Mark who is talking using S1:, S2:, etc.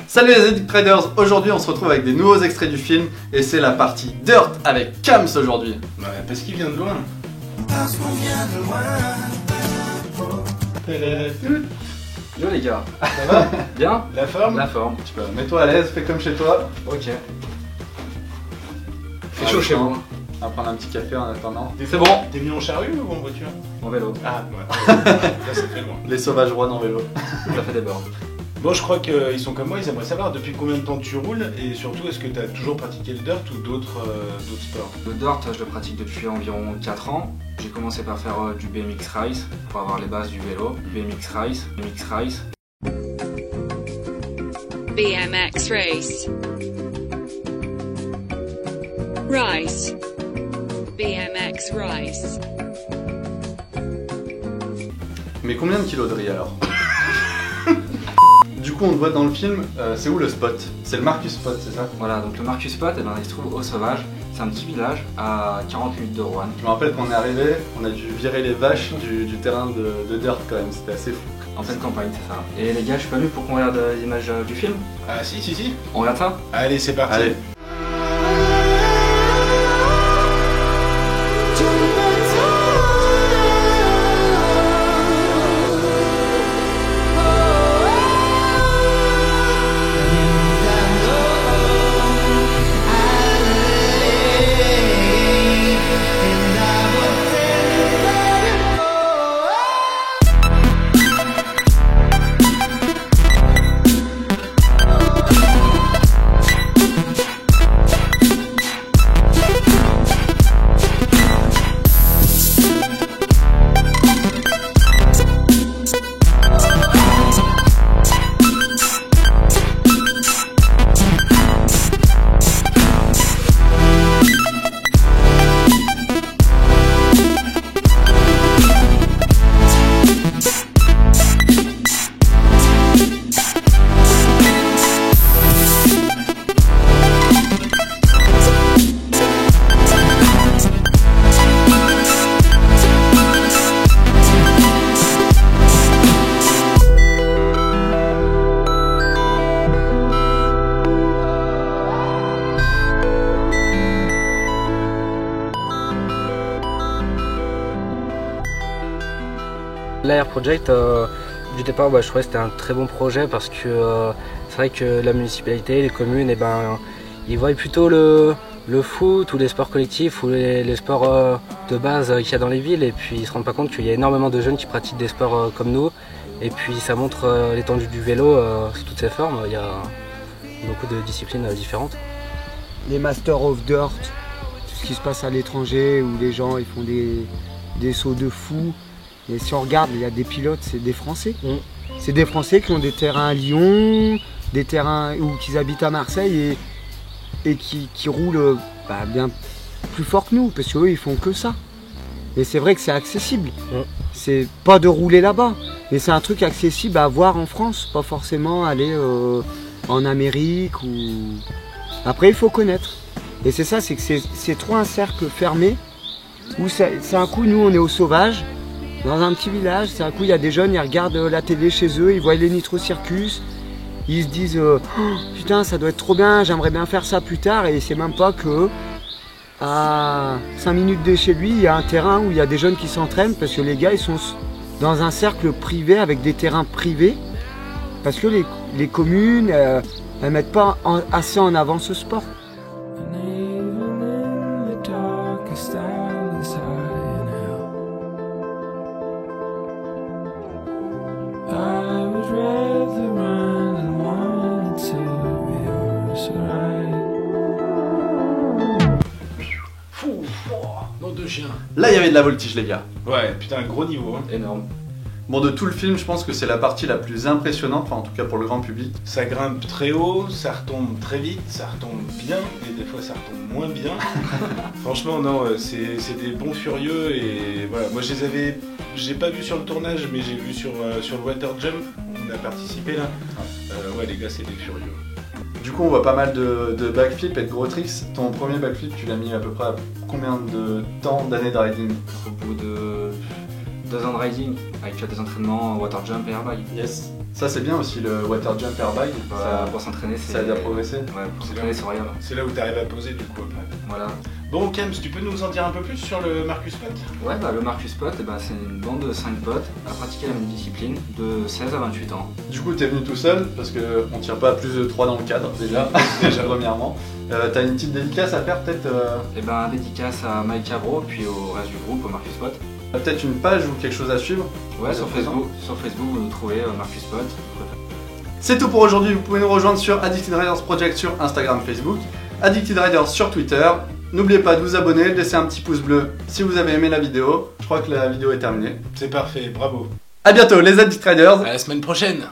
S1: Salut les Edit Traders, aujourd'hui on se retrouve avec des nouveaux extraits du film et c'est la partie Dirt avec Kams aujourd'hui.
S2: Ouais, parce qu'il vient de loin.
S3: Parce qu'on vient de loin.
S1: Yo les gars,
S2: Ça va?
S1: bien?
S2: La forme?
S1: La forme, tu peux mets-toi à l'aise, fais comme chez toi.
S2: Ok.
S1: C'est chaud chez vous. On va prendre un petit café en attendant.
S2: C'est
S1: bon.
S2: T'es venu en charrue ou en voiture?
S1: En vélo.
S2: Ah, ouais. Là, ça fait loin.
S1: Les sauvages rois en vélo. Ça fait des bords.
S2: Bon, je crois qu'ils sont comme moi, ils aimeraient savoir depuis combien de temps tu roules et surtout, est-ce que tu as toujours pratiqué le dirt ou d'autres sports?
S4: Le dirt, je le pratique depuis environ 4 ans. J'ai commencé par faire du BMX Race pour avoir les bases du vélo. BMX Race.
S5: BMX Race. Rice. BMX Rice.
S1: Mais combien de kilos de riz alors? Du coup on te voit dans le film, c'est où le spot? C'est le Marcus Spot, c'est ça?
S4: Voilà, donc le Marcus Spot, il se trouve au Sauvage. C'est un petit village à 40 minutes de Rouen.
S1: Je me rappelle qu'on est arrivé, on a dû virer les vaches du terrain de dirt quand même, c'était assez fou.
S4: En pleine campagne, c'est ça. Et les gars, je suis pas venu pour qu'on regarde les images du film.
S2: Ah, si.
S4: On regarde ça?
S2: Allez, c'est parti.
S1: Allez.
S6: L'Air Project, du départ, je trouvais que c'était un très bon projet parce que c'est vrai que la municipalité, les communes, ils voient plutôt le foot ou les sports collectifs ou les sports de base qu'il y a dans les villes et puis ils se rendent pas compte qu'il y a énormément de jeunes qui pratiquent des sports comme nous et puis ça montre l'étendue du vélo sous toutes ses formes, il y a beaucoup de disciplines différentes.
S7: Les Masters of Dirt, tout ce qui se passe à l'étranger où les gens ils font des sauts de fou. Et si on regarde, il y a des pilotes, c'est des Français. C'est des Français qui ont des terrains à Lyon, des terrains ou qui habitent à Marseille et qui roulent bien plus fort que nous, parce qu'eux ils font que ça. Et c'est vrai que c'est accessible. C'est pas de rouler là-bas, mais c'est un truc accessible à voir en France, pas forcément aller en Amérique ou. Après il faut connaître. Et c'est ça, c'est que c'est trop un cercle fermé où c'est un coup nous on est au sauvage. Dans un petit village, c'est un coup il y a des jeunes, ils regardent la télé chez eux, ils voient les Nitro Circus, ils se disent oh, putain ça doit être trop bien, j'aimerais bien faire ça plus tard et c'est même pas que à 5 minutes de chez lui il y a un terrain où il y a des jeunes qui s'entraînent parce que les gars ils sont dans un cercle privé avec des terrains privés parce que les communes elles mettent pas assez en avant ce sport.
S2: Nom de chien.
S1: Là il y avait de la voltige les gars.
S2: Ouais, putain, gros niveau. Hein.
S4: Énorme.
S1: Bon, de tout le film, je pense que c'est la partie la plus impressionnante, enfin en tout cas pour le grand public.
S2: Ça grimpe très haut, ça retombe très vite, ça retombe bien, et des fois ça retombe moins bien. Franchement, non, c'est des bons furieux, et voilà. Moi, j'ai pas vu sur le tournage, mais j'ai vu sur le Water Jump, on a participé là. Ouais, les gars, c'est des furieux.
S1: Du coup, on voit pas mal de backflip et de gros tricks. Ton premier backflip, tu l'as mis à peu près à combien de temps, d'années de riding?
S4: Au bout de 2 ans de riding, avec des entraînements water jump et airbag.
S1: Yes. Ça c'est bien aussi le water jump airbag,
S4: Pour s'entraîner,
S1: ça aide à progresser.
S4: Ouais, pour s'entraîner, c'est royal.
S2: C'est là où tu arrives à poser du coup après.
S4: Voilà.
S2: Bon Kems, tu peux nous en dire un peu plus sur le Marcus Pot?
S4: Ouais, le Marcus Pot, c'est une bande de 5 potes à pratiquer la même discipline de 16 à 28 ans.
S1: Du coup t'es venu tout seul parce qu'on tire pas à plus de 3 dans le cadre déjà, premièrement. T'as une petite dédicace à faire peut-être
S4: Dédicace à Mike Cabro, puis au reste du groupe, au Marcus Pot.
S1: peut-être une page ou quelque chose à suivre.
S4: Ouais, sur Facebook, vous nous trouvez Marcus Pot.
S1: C'est tout pour aujourd'hui, vous pouvez nous rejoindre sur Addicted Riders Project sur Instagram, Facebook, Addicted Riders sur Twitter. N'oubliez pas de vous abonner, de laisser un petit pouce bleu si vous avez aimé la vidéo. Je crois que la vidéo est terminée.
S2: C'est parfait, bravo.
S1: A bientôt les Addicted Riders.
S2: À la semaine prochaine.